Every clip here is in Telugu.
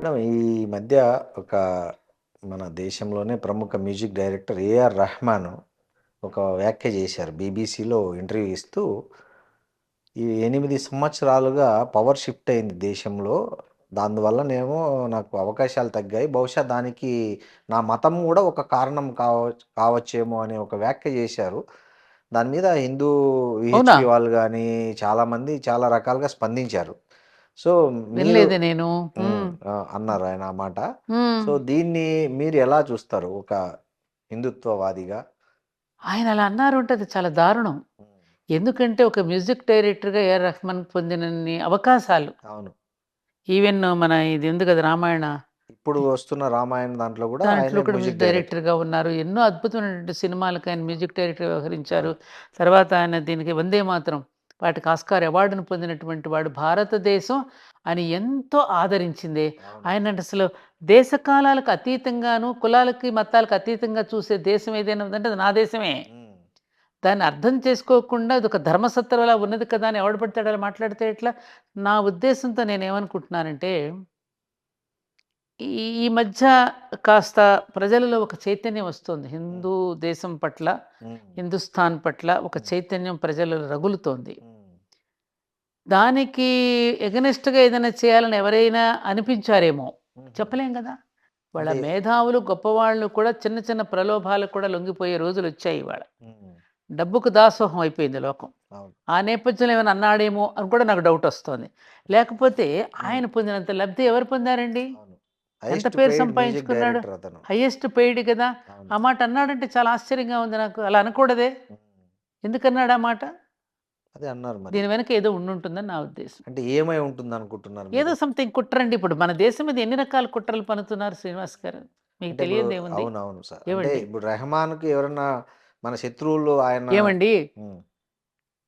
మేడం ఈ మధ్య ఒక మన దేశంలోనే ప్రముఖ మ్యూజిక్ డైరెక్టర్ ఏఆర్ రెహమాన్ ఒక వ్యాఖ్య చేశారు బీబీసీలో ఇంటర్వ్యూ ఇస్తూ ఈ 8 సంవత్సరాలుగా పవర్ షిఫ్ట్ అయింది దేశంలో. దానివల్లనేమో నాకు అవకాశాలు తగ్గాయి. బహుశా దానికి నా మతం గూడా ఒక కారణం కావచ్చేమో అనే ఒక వ్యాఖ్య చేశారు. దాని మీద హిందూ అవునా? విహెచ్‌పి వాళ్ళు గాని చాలామంది చాలా రకాలుగా స్పందించారు. సో, మీరు వినలేదే నేను. అన్నారు ఆయన ఆ మాట. హ్మ్. సో, దీన్ని మీరు ఎలా చూస్తారు? ఒక హిందుత్వవాదిగా? ఆయన అలా అన్నారు అంటే అది చాలా దారుణం. హ్మ్. ఎందుకంటే ఒక మ్యూజిక్ డైరెక్టర్‌గా ఏఆర్ రెహమాన్ పొందినన్ని అవకాశాలు అవును. ఈవెన్ మన ఇది ఉంది కదా! రామాయణ ఇప్పుడు వస్తున్న రామాయణం దాంట్లో గూడా దాంట్లో ఆయనే కూడా మ్యూజిక్ మ్యూజిక్ డైరెక్టర్. డైరెక్టర్‌గా ఉన్నారు. ఎన్నో అద్భుతమైనటువంటి సినిమాలకి ఆయన మ్యూజిక్ డైరెక్టర్‌గా వ్యవహరించారు. అవును. తర్వాత ఆయన దీనికి 'వందే మాతరం' వాటికి ఆస్కార్ అవార్డును పొందినటువంటి వాడు. భారతదేశం అని ఎంతో ఆదరించింది. అవును. ఆయనంటే అసలు దేశ కాలాలకు అతీతంగాను, కులాలకి, మతాలకు అతీతంగా చూసే దేశం ఏదైనా ఉందంటే అది నా దేశమే. హ్మ్. దాన్ని అర్థం చేసుకోకుండా అదొక ధర్మసత్రంలా ఉన్నది కదా అని ఎవడు పడితే ఆడు అలా మాట్లాడితే ఎట్లా? నా ఉద్దేశంతో నేనేమనుకుంటున్నానంటే, ఈ ఈ మధ్య కాస్త ప్రజలలో ఒక చైతన్యం వస్తోంది. హ్మ్. హిందూ దేశం పట్ల, హ్మ్. హిందుస్థాన్ పట్ల ఒక హ్మ్. చైతన్యం ప్రజలలో రగులుతోంది. హ్మ్. దానికి ఎగనెస్ట్‌గా ఏదైనా చేయాలని ఎవరైనా అనిపించారేమో! హుహు. చెప్పలేం గదా! వాళ్ళ అంటే మేధావులు, గొప్పవాళ్ళు కూడా చిన్న చిన్న ప్రలోభాలకు కూడా లొంగిపోయే రోజులొచ్చాయి ఇవాళ. హ్మ్. డబ్బుకు దాసోహం అయిపోయింది లోకం. అవును. ఆ నేపథ్యంలో ఏమైనా అన్నాడేమో అని కూడా నాకు డౌటొస్తోంది. లేకపోతే హ్మ్. ఆయన పొందినంత లబ్ధి ఎవరు పొందారండి? అవును. ఎంత హైయెస్ట్ పేరు పెయిడ్ మ్యూజిక్ సంపాదించుకున్నాడు? డైరెక్టర్ అతను. హైయెస్ట్ పెయిడ్ గదా! అవును. ఆ మాట అన్నాడంటే చాలా ఆశ్చర్యంగా ఉంది నాకు. అలా అనకూడదే! హ్మ్. ఎందుకన్నాడు ఆ మాట? అదే అన్నారు మరి. దీని వెనక ఏదో ఉండుంటుందని నా ఉద్దేశం. అంటే ఏమై ఉంటుందనుకుంటున్నారు ఏదో మీరు? సంథింగ్ కుట్రండి. ఇప్పుడు మన దేశం మీద ఎన్ని రకాల కుట్రలు పన్నుతున్నారు శ్రీనివాస్ గారు. మీకు అంటే ఇప్పుడు తెలియనిదేముంది? అవునవును సార్. అంటే ఏవండి? ఇప్పుడు 'రెహమాన్‌కి' ఎవరన్నా మన శత్రువులు ఆయన ఏవండి? హ్మ్.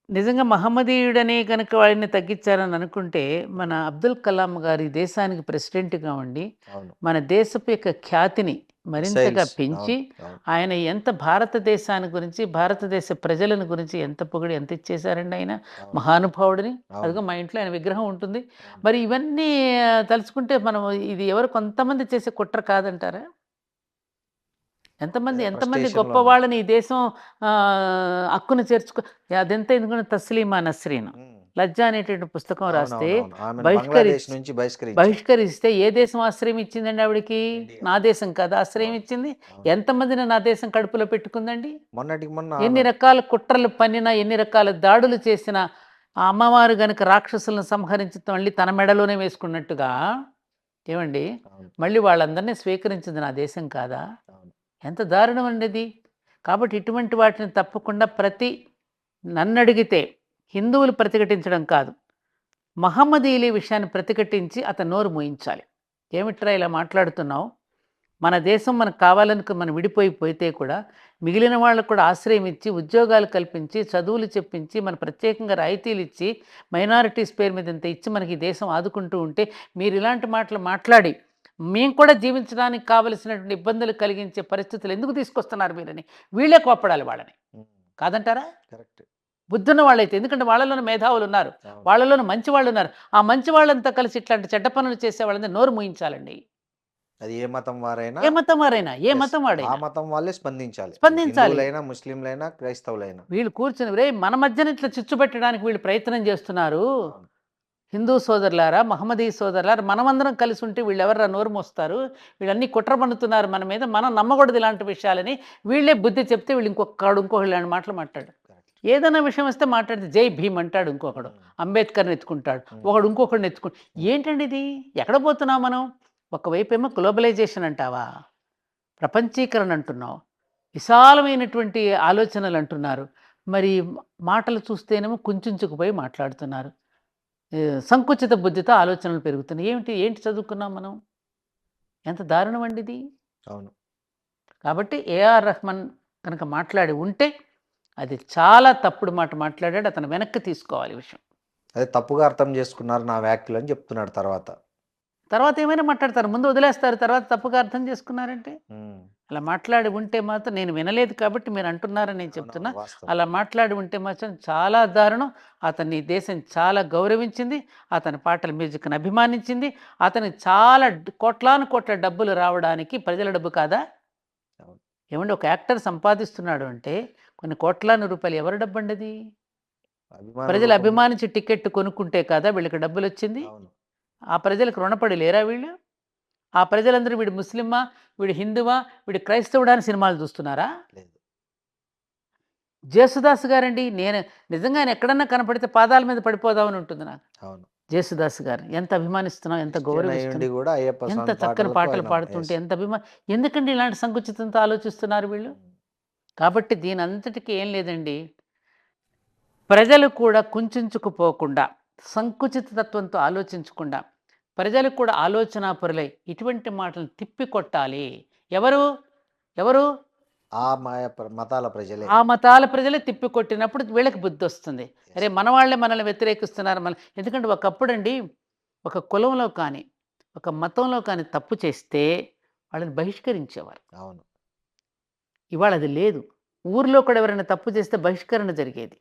నిజంగా మహమ్మదీయుడనే గనక వాడిని తగ్గించారని అనుకుంటే, మన అబ్దుల్ కలాం గారు ఈ దేశానికి ప్రెసిడెంట్‌గా ఉండి, అవును. మన దేశపు యొక్క ఖ్యాతిని మరింతగా మిసైల్స్. పెంచి, అవును. అవును. ఆయన ఎంత భారతదేశాన్ని గురించి, భారతదేశ ప్రజలను గురించి ఎంత పొగిడి ఎంత ఇచ్చేశారండి ఆయన. అవును. మహానుభావుడిని. అవును. అదిగో మా ఇంట్లో ఆయన విగ్రహం ఉంటుంది. అవును. మరి ఇవన్నీ తలుచుకుంటే మనం ఇది ఎవరు కొంతమంది చేసే కుట్ర కాదంటారా? అదే ఎంతమంది ఫ్రస్ట్రేషన్‌లో ఉన్నారు. గొప్పవాళ్ళని ఈ దేశం హక్కున చేర్చుకో అదెంత ఎందుకంటే 'తస్లీమా నస్రీన్' హ్మ్. 'లజ్జా' అనేటువంటి పుస్తకం రాస్తే అవునవునవును. ఆమెను బంగ్లాదేశ్ బహిష్కరిచ్ నుంచి బహిష్కరించారు. బహిష్కరిస్తే ఏ దేశం ఆశ్రయం ఇచ్చిందండి ఆవిడకి? ఇండియా. నా దేశం కదా ఆశ్రయం అవును. ఇచ్చింది. అవును. ఎంతమందిని నా దేశం కడుపులో పెట్టుకుందండి? మొన్నటికి మొన్న ఎన్ని ఆమె రకాల కుట్రలు పన్నినా, ఎన్ని రకాల దాడులు చేసినా, ఆ అమ్మవారు గనక రాక్షసులను సంహరించి మళ్ళీ తన మెడలోనే వేసుకున్నట్టుగా ఏవండీ? అవును. మళ్ళీ వాళ్ళందరిని స్వీకరించింది నా దేశం కాదా? అవును. ఎంత దారుణం అండి ఇది. కాబట్టి ఇటువంటి వాటిని తప్పకుండా నన్నడిగితే హిందువులు ప్రతిఘటించడం కాదు. మహమ్మదీయుల విషయాన్ని ప్రతిఘటించి అతని నోరు మూయించాలి. ఏమిట్రా ఇలా మాట్లాడుతున్నావు? మన దేశం మనకు కావాలని మనం పోతే కూడా మిగిలిన వాళ్ళకు కూడా ఆశ్రయం ఇచ్చి, ఉద్యోగాలు కల్పించి, చదువులు చెప్పించి, మన ప్రత్యేకంగా రాయితీలు ఇచ్చి, మైనారిటీస్ పేరు మీద ఇంత ఇచ్చి మనకి ఈ దేశం ఆదుకుంటూ ఉంటే మీరు ఇలాంటి మాటలు మాట్లాడి మేము కూడా జీవించడానికి కావలసినటువంటి ఇబ్బందులు కలిగించే పరిస్థితులు ఎందుకు తీసుకొస్తున్నారు మీరని వీళ్ళే కోప్పడాలి వాళ్ళని. హ్మ్. కాదంటారా? కరెక్ట్. బుద్ధున్న వాళ్ళైతే. ఎందుకంటే వాళ్ళలోనే మేధావులున్నారు. అవును. వాళ్ళలోనే మంచి వాళ్ళున్నారు. ఆ మంచి వాళ్ళంతా కలిసి ఇట్లాంటి చెడ్డ పనులు చేసే వాళ్ళని నోరు మూయించాలండి. అది ఏ మతం వారైనా ఏ మతం వారైనా, ఏ యెస్. మతం ఆ వాడైనా మతం వాళ్ళే స్పందించాలి. అది స్పందించాలి. హిందువులైనా, ముస్లింలైనా, క్రైస్తవులైనా. వీళ్ళు కూర్చొని "ఒరేయ్! మన మధ్యన ఇట్లా చిచ్చు పెట్టడానికి వీళ్ళు ప్రయత్నం చేస్తున్నారు. అవును. హిందూ సోదరులారా, మహమ్మదీ సోదరులారా మనమందరం కలిసి ఉంటే వీళ్ళెవర్రా నోరు మోస్తారు. వీళ్ళన్నీ కుట్ర పన్నుతున్నారు మన మీద. మనం నమ్మకూడదు ఇలాంటి విషయాలని." వీళ్ళే బుద్ధి చెప్తే వీళ్ళు ఇంకొకడు ఇలాంటి మాటలు మాట్లాడడు. కరెక్ట్. ఏదైనా విషయం వస్తే మాట్లాడితే జై భీమ్ అంటాడు ఇంకొకడు. హ్మ్. అంబేద్కర్‌ని ఎత్తుకుంటాడు. హ్మ్. ఒకడు ఇంకొకడిని హ్మ్. ఏంటండి ఇది? ఎక్కడ పోతున్నాం మనం? ఒకవైపేమో గ్లోబలైజేషన్ అంటావా? ప్రపంచీకరణ అంటున్నావు. విశాలమైనటువంటి ఆలోచనలంటున్నారు. మరి మాటలు చూస్తేనేమో కుంచుకుపోయి మాట్లాడుతున్నారు. సంకుచిత బుద్ధితో ఆలోచనలు పెరుగుతున్నాయి. ఏంటి చదువుకున్నాం మనం? ఎంత దారుణమండి ఇది. అవును. కాబట్టి ఏఆర్ రెహమాన్ కనుక మాట్లాడి ఉంటే, అది చాలా తప్పుడు మాట మాట్లాడాడు. అతను వెనక్కి తీసుకోవాలి ఈ విషయం. అదే తప్పుగా అర్థం చేసుకున్నారు నా వ్యాఖ్యలని చెప్తున్నాడు తర్వాత. తర్వాత ఏమైనా మాట్లాడతారు. ముందు వదిలేస్తారు. తర్వాత తప్పుగా అర్థం చేసుకున్నారంటే? హ్మ్. అలా మాట్లాడి ఉంటే మాత్రం నేను వినలేదు కాబట్టి మీరు అంటున్నారని నేను చెప్తున్నా. అవునవును. వాస్తవం. అలా మాట్లాడి ఉంటే మాత్రం చాలా దారుణం. అతన్ని ఈ దేశం చాలా గౌరవించింది. అతని పాటల మ్యూజిక్‌ని అభిమానించింది. అతనికి చాలా కోట్లాను కోట్ల డబ్బులు రావడానికి ప్రజల డబ్బు కాదా? అవును. ఏవండీ ఒక యాక్టర్ సంపాదిస్తున్నాడు అంటే కొన్ని కోట్లాను రూపాయలు ఎవరి డబ్బండి అది? అభిమానుల ప్రజలు రూపంలో. అభిమానించి టికెట్ కొనుక్కుంటే కదా వీళ్ళకి డబ్బులొచ్చింది. అవును. ఆ ప్రజలకు రుణపడి లేరా వీళ్ళు? ఆ ప్రజలందరూ వీడు ముస్లిమా? వీడు హిందువా? వీడు క్రైస్తవుడా? అని సినిమాలు చూస్తున్నారా? లేదు. జేసుదాస్ గారండి. నేను నిజంగా ఆయన ఎక్కడన్నా కనపడితే పాదాల మీద పడిపోదామని ఉంటుంది నాకు. అవును. జేసుదాస్ గారిని ఎంత అభిమానిస్తున్నాం, ఎంత క్రిస్టియన్ అయ్యుండి గౌరవిస్తున్నాం. గూడా అయ్యప్ప ఎంత స్వామి చక్కని పాటలకు పాటలు ఆయన పాడుతుంటే యెస్. ఎంత ఎందుకండి ఇలాంటి సంకుచితంతో ఆలోచిస్తున్నారు వీళ్ళు? హ్మ్. కాబట్టి దీనంతటికి ఏం లేదండి. ప్రజలు కూడా కుంచించుకుపోకుండా, సంకుచిత తత్వంతో ఆలోచించకుండా, ప్రజలు కూడా ఆలోచనాపరులై ఇటువంటి మాటలను తిప్పికొట్టాలి. ఎవరు? ఎవరు? ఆ మతాల ప్రజలే. ఆ మతాల ప్రజలే తిప్పికొట్టినప్పుడు వీళ్ళకి బుద్ధొస్తుంది. అరే! యెస్. మన వాళ్ళే మనల్ని వ్యతిరేకిస్తున్నారు. ఎందుకంటే ఒకప్పుడండి ఒక కులంలో కానీ, ఒక మతంలో కానీ తప్పు చేస్తే వాళ్ళని బహిష్కరించేవారు. అవును. ఇవాళ అది లేదు. ఊర్లో కూడా ఎవరైనా తప్పు చేస్తే బహిష్కరణ జరిగేది.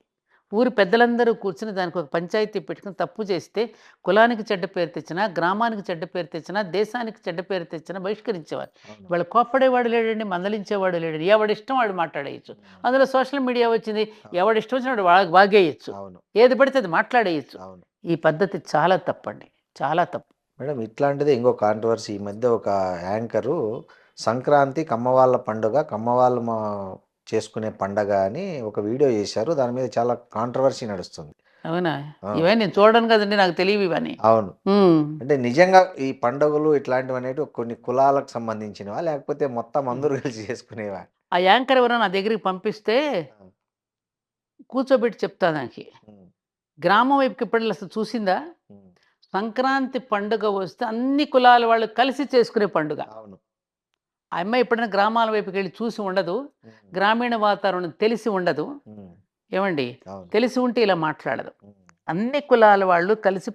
ఊరి పెద్దలందరూ కూర్చొని దానికి ఒక పంచాయతీ పెట్టుకొని తప్పు చేస్తే కులానికి చెడ్డ పేరు తెచ్చినా, గ్రామానికి చెడ్డ పేరు తెచ్చినా, దేశానికి చెడ్డ పేరు తెచ్చినా బహిష్కరించేవారు. అవును. ఇవాళ కోప్పడేవాడు లేడండి, మందలించేవాడు లేడండి. ఎవడిష్టం వాడు మాట్లాడేయొచ్చు. హ్మ్. అందులో సోషల్ మీడియా వచ్చింది. అవును. ఎవడిష్టం వచ్చినవాడు వాగేయొచ్చు. అవును. ఏది పడితే అది మాట్లాడేయొచ్చు. అవును. ఈ పద్ధతి చాలా తప్పండి. చాలా తప్పు. మేడం ఇట్లాంటిదే ఇంకో కాంట్రోవర్సీ ఈ మధ్య ఒక యాంకరు సంక్రాంతి కమ్మవాళ్ళ పండుగ, కమ్మవాళ్ళు చేసుకునే పండగ అని ఒక వీడియో చేశారు. దాని మీద చాలా కాంట్రోవర్సీ నడుస్తుంది. అవునా? ఆ! ఇవన్నీ నేను చూడను కదండీ! నాకు తెలియవు ఇవన్నీ. అవును. హ్మ్. అంటే నిజంగా ఈ పండుగలు ఇట్లాంటివనేటివి కొన్ని కులాలకు సంబంధించినవా? లేకపోతే మొత్తం హ్మ్. అందరూ కలిసి చేసుకునేవా? ఆ యాంకర్ ఎవరైనా నా దగ్గరికి పంపిస్తే ఆ! కూర్చోబెట్టి చెప్తా దానికి. హ్మ్. గ్రామం వైపుకి ఎప్పుడైనా అసలు చూసిందా? హ్మ్. సంక్రాంతి పండుగ వస్తే అన్ని కులాల వాళ్ళు కలిసి చేసుకునే పండుగ. అవును. ఆ అమ్మాయి ఎప్పుడైనా గ్రామాల వైపుకెళ్ళి చూసి ఉండదు. హ్మ్. గ్రామీణ వాతావరణం తెలిసి ఉండదు. హ్మ్. ఏవండీ? అవును. తెలిసి ఉంటే ఇలా మాట్లాడదు. హ్మ్. అన్ని కులాల వాళ్ళు కలిసి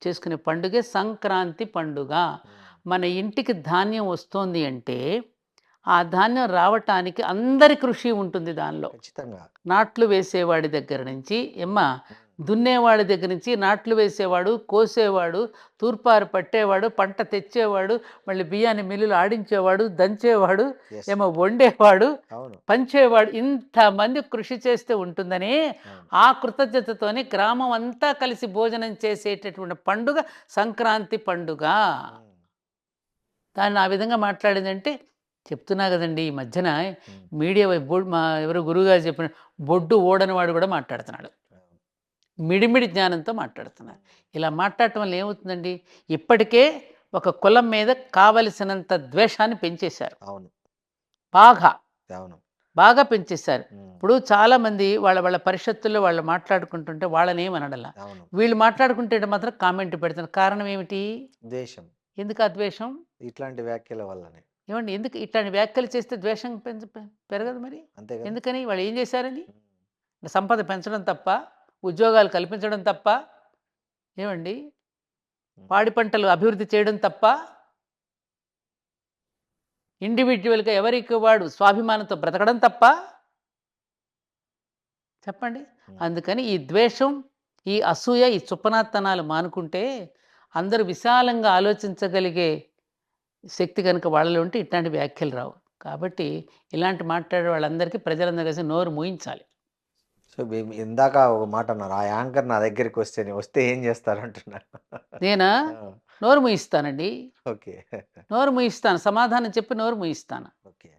చేసుకునే పండుగే సంక్రాంతి పండుగ. హ్మ్. మన ఇంటికి ధాన్యం వస్తోంది అంటే, ఆ ధాన్యం రావటానికి అందరి కృషి ఉంటుంది దానిలో. ఖచ్చితంగా. నాట్లు వేసేవాడి దగ్గర నుంచి హ్మ్. దున్నేవాడి దగ్గర నుంచి నాట్లు వేసేవాడు, కోసేవాడు, తూర్పారు పట్టేవాడు, పంట తెచ్చేవాడు, మళ్ళీ బియ్యాన్ని మిల్లులో ఆడించేవాడు, దంచేవాడు, యెస్. వండేవాడు, అవును. పంచేవాడు. ఇంతమంది కృషి చేస్తే ఉంటుందని అవును. ఆ కృతజ్ఞతతోని గ్రామం అంతా కలిసి భోజనం చేసేటటువంటి పండుగ సంక్రాంతి పండుగ. హ్మ్. దాన్ని ఆ విధంగా మాట్లాడిందంటే చెప్తున్నా గదండీ! ఈ మధ్యన హ్మ్. మీడియా మా ఎవరో గురువుగారు చెప్పిన బొడ్డు ఓడని వాడు గూడా మాట్లాడుతున్నాడు. అవును. మిడిమిడి జ్ఞానంతో మాట్లాడుతున్నారు. హ్మ్. ఇలా మాట్లాడటం వల్ల ఏమవుతుందండి? ఇప్పటికే ఒక కులం మీద కావలసినంత ద్వేషాన్ని పెంచేశారు. అవును. బాగా, అవును. బాగా పెంచేశారు. హ్మ్. ఇప్పుడు చాలామంది వాళ్ళ వాళ్ళ పరిషత్తుల్లో వాళ్ళు మాట్లాడుకుంటుంటే వాళ్ళనేమనడలా. అవును. వీళ్ళు మాట్లాడుకుంటే మాత్రం కామెంట్ పెడుతున్నారు. కారణం ఏమిటి? ద్వేషం. ఎందుకు ఆ ద్వేషం? ఇట్లాంటి వ్యాఖ్యల వల్లనే. ఏవండీ ఎందుకు ఇట్లాంటి వ్యాఖ్యలు చేస్తే ద్వేషం పెరగదు మరి? అంతే గదా! ఎందుకని? వాళ్ళు ఏం చేశారని? హ్మ్. సంపద పెంచడం తప్ప? ఉద్యోగాలు కల్పించడం తప్ప? ఏవండీ? హ్మ్. పాడి పంటలు అభివృద్ధి చేయడం తప్ప? ఇండివిడ్యువల్‌గా ఎవరికి వాడు స్వాభిమానంతో బ్రతకడం తప్ప? చెప్పండి. హ్మ్. అందుకని ఈ ద్వేషం, ఈ అసూయ, ఈ చుప్పనాత్తనాలు మానుకుంటే అందరూ విశాలంగా ఆలోచించగలిగే శక్తి గనుక వాళ్ళలో ఉంటే ఇట్లాంటి వ్యాఖ్యలు రావు. కాబట్టి ఇలాంటి మాట్లాడే వాళ్ళందరికీ ప్రజలందరూ కలిసి నోరు మూయించాలి. సో, ఇందాక ఒక మాట అన్నారు. ఆ యాంకర్ నా వస్తే ఏం జేస్తారంటున్నారు? నేనా? ఆ! నోరు మూయిస్తానండి. ఓకే. నోరు మూయిస్తాను. సమాధానం చెప్పి నోరు మూయిస్తాను. ఓకే.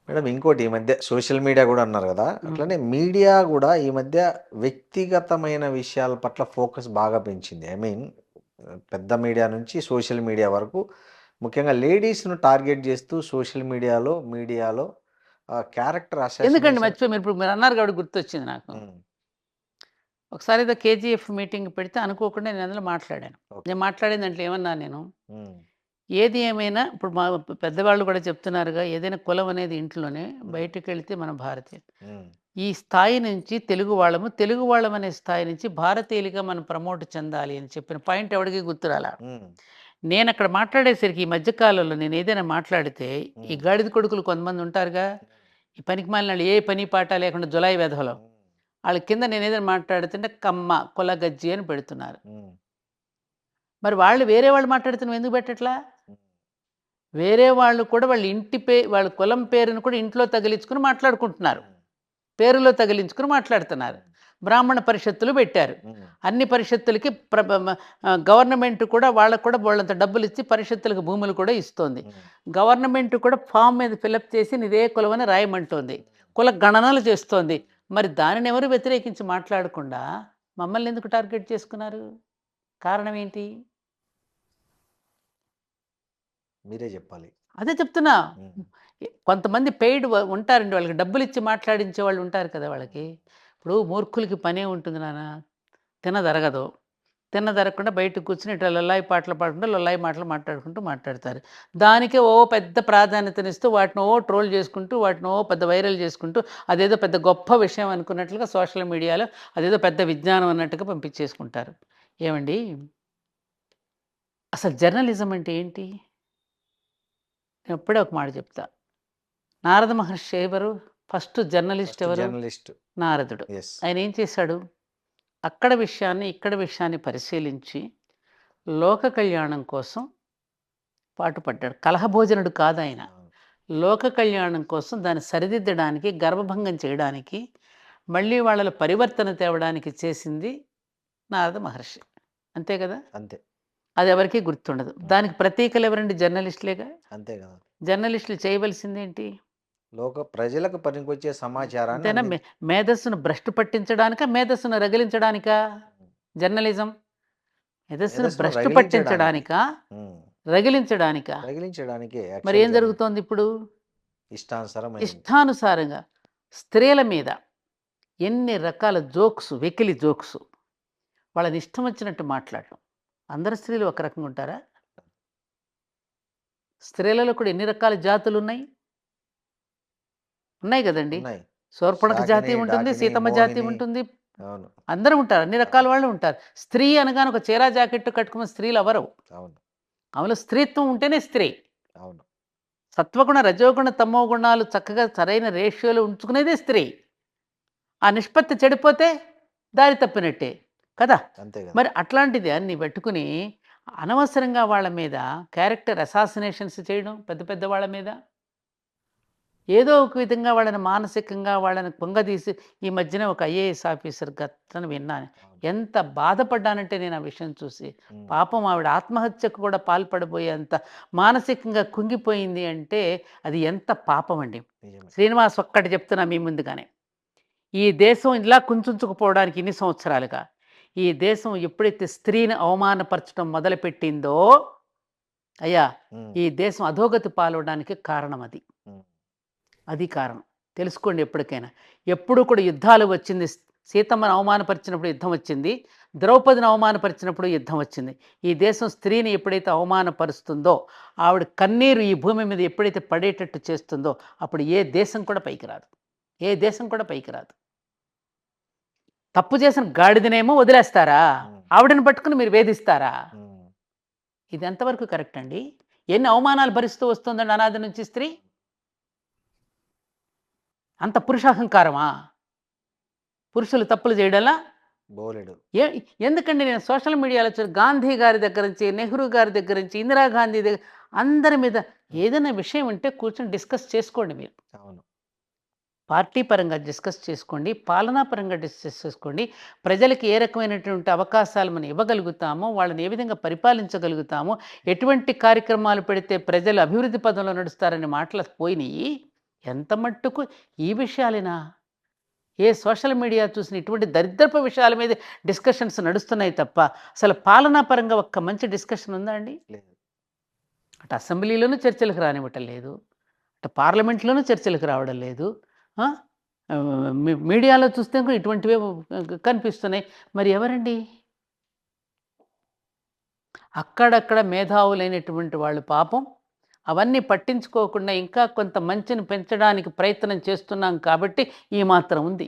మేడం ఇంకోటి ఈ మధ్య సోషల్ మీడియా గూడా అన్నారు గదా! హ్మ్. అట్లనే మీడియా గూడా ఈ మధ్య వ్యక్తిగతమైన విషయాల పట్ల ఫోకస్ బాగా పెంచింది. ఐ మీన్ పెద్ద మీడియా నుంచి సోషల్ మీడియా వరకు ముఖ్యంగా లేడీస్‌ను టార్గెట్ జేస్తూ సోషల్ మీడియాలో క్యారెక్టర్ ఎందుకండి అసాసినేషన్. మర్చిపోయి మీరన్నారు కాబట్టి గుర్తొచ్చింది నాకు. హ్మ్. ఒకసారి ఏదో కేజీఎఫ్ మీటింగ్ పెడితే అనుకోకుండా నేను అందులో మాట్లాడాను. ఓకే. నేను మాట్లాడిన దాంట్లో ఏమన్నా నేను, హ్మ్. ఏది ఏమైనా ఇప్పుడు మా పెద్దవాళ్ళు కూడా చెప్తున్నారుగా ఏదైనా కులం అనేది ఇంట్లోనే, హ్మ్. బయటికెళ్తే మనం భారతీయులు. హ్మ్. ఈ స్థాయి నుంచి తెలుగు వాళ్ళమనే స్థాయి నుంచి భారతీయులుగా మనం ప్రమోట్ చెందాలి అని చెప్పిన పాయింట్ ఎవడికి గుర్తురాలా. హ్మ్. నేను అక్కడ మాట్లాడేసరికి ఈ మధ్యకాలంలో నేను ఏదైనా మాట్లాడితే ఈ గాడిద కొడుకులు కొంతమంది ఉంటారుగా, ఈ పనికి మాలిన వాళ్ళు ఏ పని పాట లేకుండా జులాయి వెధవలో వాళ్ళ కింద నేను ఏదైనా మాట్లాడుతుంటే కమ్మ కొలగజ్జి అని పెడుతున్నారు. మరి వాళ్ళు వేరే వాళ్ళు మాట్లాడితే నువ్వు ఎందుకు పెట్టట్లా? వేరే వాళ్ళు కూడా వాళ్ళ ఇంటి వాళ్ళ కులం పేరును కూడా ఇంట్లో తగిలించుకుని మాట్లాడుకుంటున్నారు, పేరులో తగిలించుకుని మాట్లాడుతున్నారు. బ్రాహ్మణ పరిషత్తులు పెట్టారు. అన్ని పరిషత్తులకి గవర్నమెంట్ కూడా వాళ్ళకు కూడా వాళ్ళంత డబ్బులు ఇచ్చి పరిషత్తులకు భూములు కూడా ఇస్తోంది. గవర్నమెంట్ కూడా ఫామ్ మీద ఫిలప్ చేసి ఇదే కులం అని రాయమంటోంది, కుల గణనలు చేస్తోంది. మరి దానిని ఎవరు వ్యతిరేకించి మాట్లాడకుండా మమ్మల్ని ఎందుకు టార్గెట్ చేసుకున్నారు? కారణం ఏంటి? మీరే చెప్పాలి. అదే చెప్తున్నా. కొంతమంది పెయిడ్ ఉంటారండి, వాళ్ళకి డబ్బులు ఇచ్చి మాట్లాడించే వాళ్ళు ఉంటారు కదా. వాళ్ళకి ఇప్పుడు మూర్ఖులకి పనే ఉంటుంది నాన్న, తినదరగదు. తినదరగకుండా బయటకు కూర్చుని ఇట్లా లొల్లాయి పాటలు పాడుకుంటూ లొల్లాయి మాటలు మాట్లాడుకుంటూ మాట్లాడతారు. దానికే పెద్ద ప్రాధాన్యతనిస్తూ వాటిని ట్రోల్ చేసుకుంటూ వాటిని పెద్ద వైరల్ చేసుకుంటూ అదేదో పెద్ద గొప్ప విషయం అనుకున్నట్లుగా సోషల్ మీడియాలో అదేదో పెద్ద విజ్ఞానం అన్నట్టుగా పంపించేసుకుంటారు. ఏమండి, అసలు జర్నలిజం అంటే ఏంటి? నేను ఎప్పుడే ఒక మాట చెప్తా. నారద మహర్షి ఎవరు? ఫస్ట్ జర్నలిస్ట్ ఎవరు? నారదుడు. ఆయన ఏం చేశాడు? అక్కడ విషయాన్ని ఇక్కడ విషయాన్ని పరిశీలించి లోక కళ్యాణం కోసం పాటుపడ్డాడు. కలహభోజనుడు కాదు ఆయన. లోక కళ్యాణం కోసం దాన్ని సరిదిద్దడానికి, గర్భభంగం చేయడానికి, మళ్ళీ వాళ్ళలో పరివర్తన తేవడానికి చేసింది నారద మహర్షి. అంతే కదా? అంతే. అది ఎవరికీ గుర్తుండదు. దానికి ప్రతీకలు ఎవరండి? జర్నలిస్టులేగా. అంతే కదా. జర్నలిస్టులు చేయవలసిందేంటి? ప్రజలకు పనికొచ్చే సమాచారాన్ని అంతేనా? మేధస్సును భ్రష్టు పట్టించడానికా, మేధస్సును రగిలించడానికా జర్నలిజం? మేధస్సును భ్రష్టు పట్టించడానికా, రగిలించడానికా? మరి ఏం జరుగుతోంది ఇప్పుడు? ఇష్టానుసారంగా స్త్రీల మీద ఎన్ని రకాల జోక్స్, వెకిలి జోక్స్, వాళ్ళని ఇష్టం వచ్చినట్టు మాట్లాడటం. అందరు స్త్రీలు ఒక రకంగా ఉంటారా? స్త్రీలలో కూడా ఎన్ని రకాల జాతులు ఉన్నాయి కదండి. శూర్పణఖ జాతి ఉంటుంది, సీతమ్మ జాతి ఉంటుంది, అందరూ ఉంటారు, అన్ని రకాల వాళ్ళు ఉంటారు. స్త్రీ అనగానే ఒక చీరా జాకెట్ కట్టుకున్న స్త్రీలు ఎవరు? ఆమెలో స్త్రీత్వం ఉంటేనే స్త్రీ. సత్వగుణ, రజోగుణ, తమో గుణాలు చక్కగా సరైన రేషియోలో ఉంచుకునేదే స్త్రీ. ఆ నిష్పత్తి చెడిపోతే దారి తప్పినట్టే కదా. మరి అట్లాంటిది అన్ని పెట్టుకుని అనవసరంగా వాళ్ళ మీద క్యారెక్టర్ అసాసినేషన్స్ చేయడం, పెద్ద పెద్ద వాళ్ళ మీద ఏదో ఒక విధంగా వాళ్ళని మానసికంగా వాళ్ళని పొంగదీసి, ఈ మధ్యన ఒక ఐఏఎస్ ఆఫీసర్ గతను విన్నాను. ఎంత బాధపడ్డానంటే నేను ఆ విషయం చూసి, పాపం ఆవిడ ఆత్మహత్యకు కూడా పాల్పడిపోయేంత మానసికంగా కుంగిపోయింది అంటే అది ఎంత పాపం అండి. శ్రీనివాస్ ఒక్కటి చెప్తున్నా మీ ముందుగానే, ఈ దేశం ఇలా కుంచుకుపోవడానికి ఇన్ని సంవత్సరాలుగా ఈ దేశం ఎప్పుడైతే స్త్రీని అవమానపరచడం మొదలుపెట్టిందో అయ్యా, ఈ దేశం అధోగతి పాలవడానికి కారణం అది కారణం. తెలుసుకోండి ఎప్పటికైనా. ఎప్పుడు కూడా యుద్ధాలు వచ్చింది. సీతమ్మను అవమానపరిచినప్పుడు యుద్ధం వచ్చింది, ద్రౌపదిని అవమానపరిచినప్పుడు యుద్ధం వచ్చింది. ఈ దేశం స్త్రీని ఎప్పుడైతే అవమానపరుస్తుందో, ఆవిడ కన్నీరు ఈ భూమి మీద ఎప్పుడైతే పడేటట్టు చేస్తుందో, అప్పుడు ఏ దేశం కూడా పైకి రాదు. ఏ దేశం కూడా పైకి రాదు. తప్పు చేసిన గాడిదనేమో వదిలేస్తారా, ఆవిడని పట్టుకుని మీరు వేధిస్తారా? ఇది ఎంతవరకు కరెక్ట్ అండి? ఎన్ని అవమానాలు భరిస్తూ వస్తుందండి అనాది నుంచి స్త్రీ? అంత పురుషాహంకారమా? పురుషులు తప్పులు చేయడంలా? ఎందుకండి నేను సోషల్ మీడియాలో గాంధీ గారి దగ్గర నుంచి, నెహ్రూ గారి దగ్గర నుంచి, ఇందిరాగాంధీ దగ్గర అందరి మీద ఏదైనా విషయం ఉంటే కూర్చొని డిస్కస్ చేసుకోండి. మీరు పార్టీ పరంగా డిస్కస్ చేసుకోండి, పాలనా పరంగా డిస్కస్ చేసుకోండి. ప్రజలకు ఏ రకమైనటువంటి అవకాశాలు మనం ఇవ్వగలుగుతామో, వాళ్ళని ఏ విధంగా పరిపాలించగలుగుతామో, ఎటువంటి కార్యక్రమాలు పెడితే ప్రజలు అభివృద్ధి పదంలో నడుస్తారనే మాటలు పోయినాయి. ఎంత మట్టుకు ఈ విషయాలేనా? ఏ సోషల్ మీడియా చూసిన ఇటువంటి దరిద్రపు విషయాల మీద డిస్కషన్స్ నడుస్తున్నాయి తప్ప అసలు పాలనా పరంగా ఒక్క మంచి డిస్కషన్ ఉందా అండి? అటు అసెంబ్లీలోనూ చర్చలకు రానివ్వటం లేదు, అటు పార్లమెంట్లోనూ చర్చలకు రావడం లేదు. మీడియాలో చూస్తే కూడా ఇటువంటివే కనిపిస్తున్నాయి. మరి ఎవరండి? అక్కడక్కడ మేధావులైనటువంటి వాళ్ళు పాపం అవన్నీ పట్టించుకోకుండా ఇంకా కొంత మంచిని పెంచడానికి ప్రయత్నం చేస్తున్నాం కాబట్టి ఈ మాత్రం ఉంది.